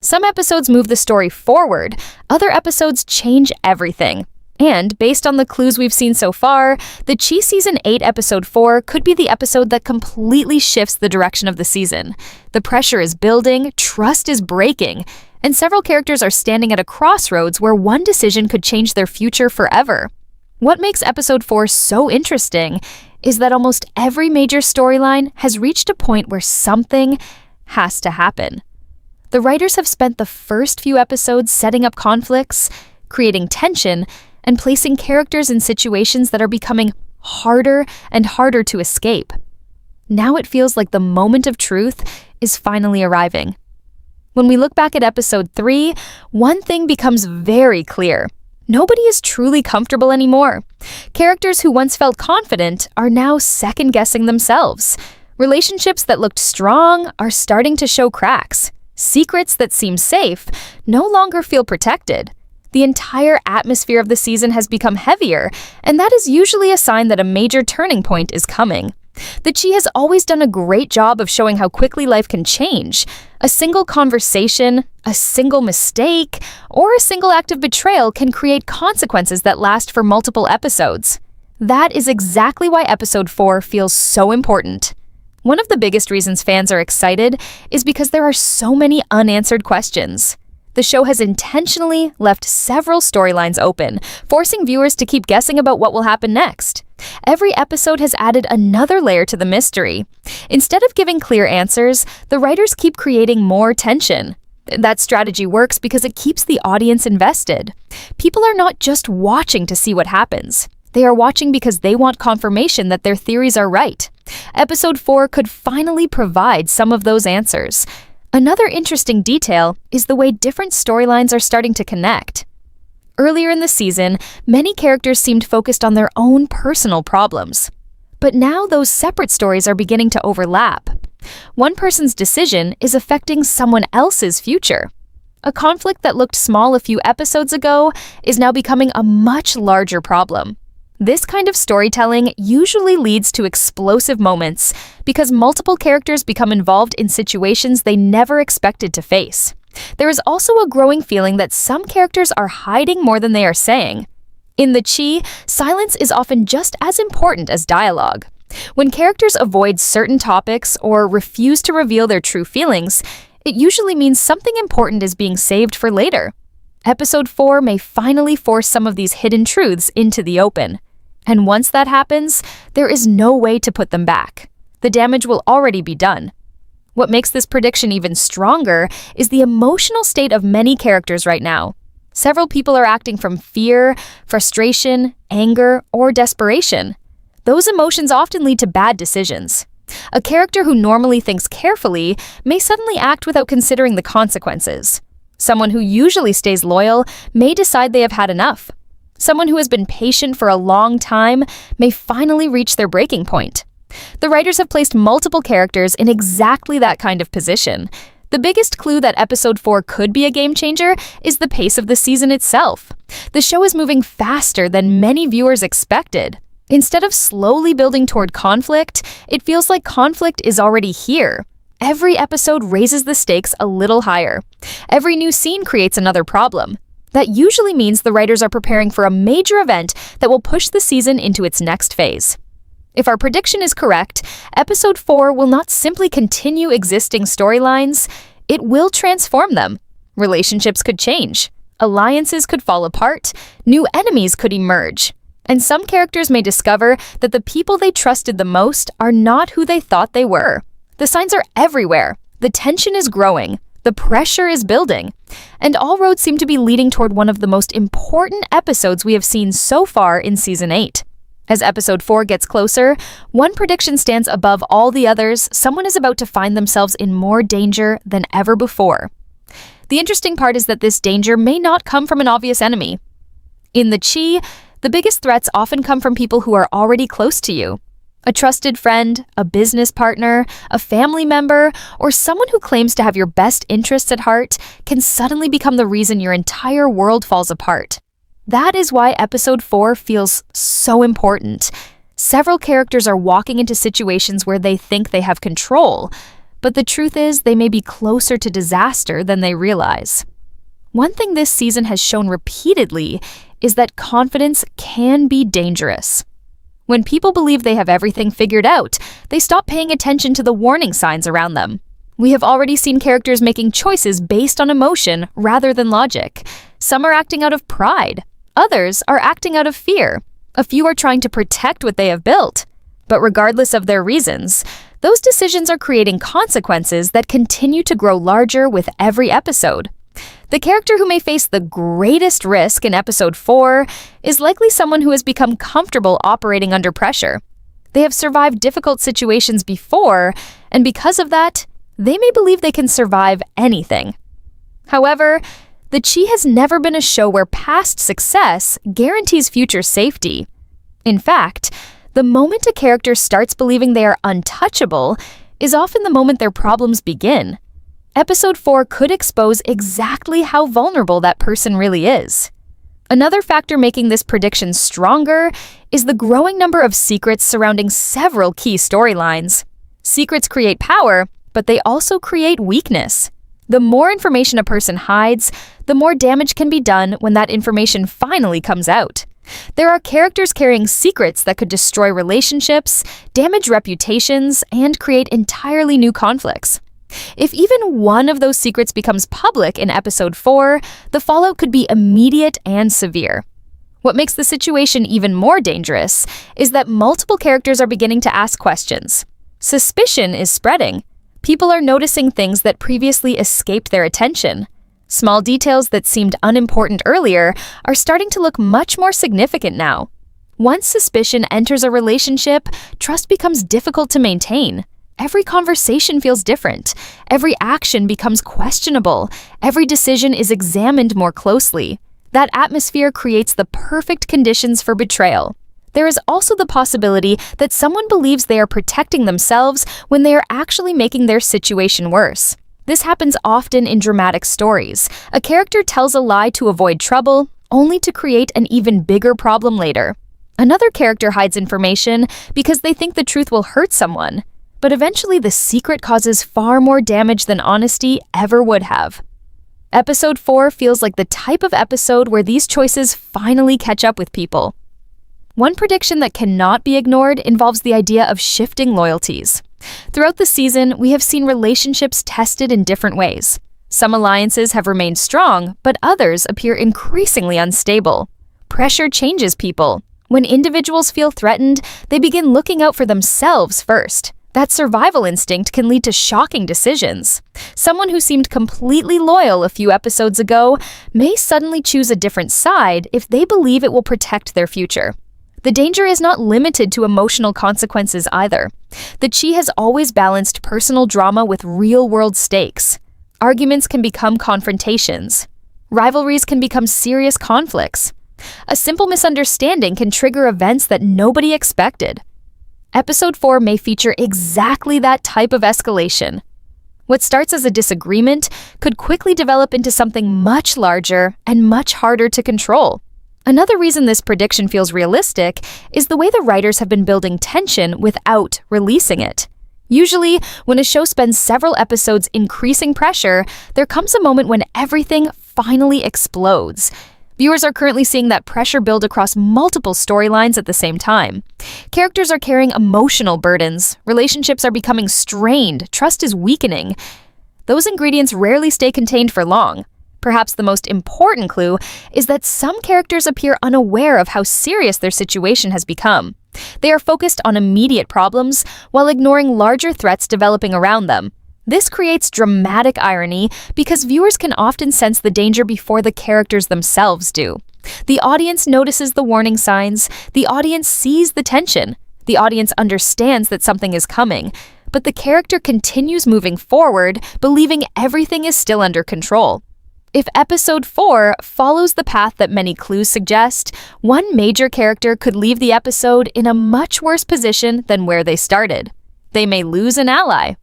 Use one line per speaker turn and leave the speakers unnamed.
Some episodes move the story forward, other episodes change everything. And based on the clues we've seen so far, the Chi Season 8 Episode 4 could be the episode that completely shifts the direction of the season. The pressure is building, trust is breaking, and several characters are standing at a crossroads where one decision could change their future forever. What makes Episode 4 so interesting is that almost every major storyline has reached a point where something has to happen. The writers have spent the first few episodes setting up conflicts, creating tension, and placing characters in situations that are becoming harder and harder to escape. Now it feels like the moment of truth is finally arriving. When we look back at Episode 3, one thing becomes very clear. Nobody is truly comfortable anymore. Characters who once felt confident are now second-guessing themselves. Relationships that looked strong are starting to show cracks. Secrets that seem safe no longer feel protected. The entire atmosphere of the season has become heavier, and that is usually a sign that a major turning point is coming. The Chi has always done a great job of showing how quickly life can change. A single conversation, a single mistake, or a single act of betrayal can create consequences that last for multiple episodes. That is exactly why Episode 4 feels so important. One of the biggest reasons fans are excited is because there are so many unanswered questions. The show has intentionally left several storylines open, forcing viewers to keep guessing about what will happen next. Every episode has added another layer to the mystery. Instead of giving clear answers, the writers keep creating more tension. That strategy works because it keeps the audience invested. People are not just watching to see what happens. They are watching because they want confirmation that their theories are right. Episode 4 could finally provide some of those answers. Another interesting detail is the way different storylines are starting to connect. Earlier in the season, many characters seemed focused on their own personal problems. But now those separate stories are beginning to overlap. One person's decision is affecting someone else's future. A conflict that looked small a few episodes ago is now becoming a much larger problem. This kind of storytelling usually leads to explosive moments because multiple characters become involved in situations they never expected to face. There is also a growing feeling that some characters are hiding more than they are saying. In the Chi, silence is often just as important as dialogue. When characters avoid certain topics or refuse to reveal their true feelings, it usually means something important is being saved for later. Episode 4 may finally force some of these hidden truths into the open. And once that happens, there is no way to put them back. The damage will already be done. What makes this prediction even stronger is the emotional state of many characters right now. Several people are acting from fear, frustration, anger, or desperation. Those emotions often lead to bad decisions. A character who normally thinks carefully may suddenly act without considering the consequences. Someone who usually stays loyal may decide they have had enough. Someone who has been patient for a long time may finally reach their breaking point. The writers have placed multiple characters in exactly that kind of position. The biggest clue that Episode 4 could be a game changer is the pace of the season itself. The show is moving faster than many viewers expected. Instead of slowly building toward conflict, it feels like conflict is already here. Every episode raises the stakes a little higher. Every new scene creates another problem. That usually means the writers are preparing for a major event that will push the season into its next phase. If our prediction is correct, Episode 4 will not simply continue existing storylines, it will transform them. Relationships could change, alliances could fall apart, new enemies could emerge, and some characters may discover that the people they trusted the most are not who they thought they were. The signs are everywhere. The tension is growing. The pressure is building, and all roads seem to be leading toward one of the most important episodes we have seen so far in Season 8. As Episode 4 gets closer, one prediction stands above all the others: someone is about to find themselves in more danger than ever before. The interesting part is that this danger may not come from an obvious enemy. In the Chi, the biggest threats often come from people who are already close to you. A trusted friend, a business partner, a family member, or someone who claims to have your best interests at heart can suddenly become the reason your entire world falls apart. That is why Episode 4 feels so important. Several characters are walking into situations where they think they have control, But the truth is, they may be closer to disaster than they realize. One thing this season has shown repeatedly is that confidence can be dangerous. When people believe they have everything figured out, they stop paying attention to the warning signs around them. We have already seen characters making choices based on emotion rather than logic. Some are acting out of pride. Others are acting out of fear. A few are trying to protect what they have built. But regardless of their reasons, those decisions are creating consequences that continue to grow larger with every episode. The character who may face the greatest risk in episode 4 is likely someone who has become comfortable operating under pressure. They have survived difficult situations before, and because of that, they may believe they can survive anything. However, The Chi has never been a show where past success guarantees future safety. In fact, the moment a character starts believing they are untouchable is often the moment their problems begin. Episode 4 could expose exactly how vulnerable that person really is. Another factor making this prediction stronger is the growing number of secrets surrounding several key storylines. Secrets create power, but they also create weakness. The more information a person hides, the more damage can be done when that information finally comes out. There are characters carrying secrets that could destroy relationships, damage reputations, and create entirely new conflicts. If even one of those secrets becomes public in episode 4, the fallout could be immediate and severe. What makes the situation even more dangerous is that multiple characters are beginning to ask questions. Suspicion is spreading. People are noticing things that previously escaped their attention. Small details that seemed unimportant earlier are starting to look much more significant now. Once suspicion enters a relationship, trust becomes difficult to maintain. Every conversation feels different. Every action becomes questionable. Every decision is examined more closely. That atmosphere creates the perfect conditions for betrayal. There is also the possibility that someone believes they are protecting themselves when they are actually making their situation worse. This happens often in dramatic stories. A character tells a lie to avoid trouble, only to create an even bigger problem later. Another character hides information because they think the truth will hurt someone. But eventually the secret causes far more damage than honesty ever would have. Episode 4 feels like the type of episode where these choices finally catch up with people. One prediction that cannot be ignored involves the idea of shifting loyalties. Throughout the season, we have seen relationships tested in different ways. Some alliances have remained strong, but others appear increasingly unstable. Pressure changes people. When individuals feel threatened, they begin looking out for themselves first. That survival instinct can lead to shocking decisions. Someone who seemed completely loyal a few episodes ago may suddenly choose a different side if they believe it will protect their future. The danger is not limited to emotional consequences either. The Chi has always balanced personal drama with real-world stakes. Arguments can become confrontations. Rivalries can become serious conflicts. A simple misunderstanding can trigger events that nobody expected. Episode 4 may feature exactly that type of escalation. What starts as a disagreement could quickly develop into something much larger and much harder to control. Another reason this prediction feels realistic is the way the writers have been building tension without releasing it. Usually, when a show spends several episodes increasing pressure, there comes a moment when everything finally explodes. Viewers are currently seeing that pressure build across multiple storylines at the same time. Characters are carrying emotional burdens, relationships are becoming strained, trust is weakening. Those ingredients rarely stay contained for long. Perhaps the most important clue is that some characters appear unaware of how serious their situation has become. They are focused on immediate problems while ignoring larger threats developing around them. This creates dramatic irony because viewers can often sense the danger before the characters themselves do. The audience notices the warning signs, the audience sees the tension, the audience understands that something is coming, but the character continues moving forward, believing everything is still under control. If episode 4 follows the path that many clues suggest, one major character could leave the episode in a much worse position than where they started. They may lose an ally,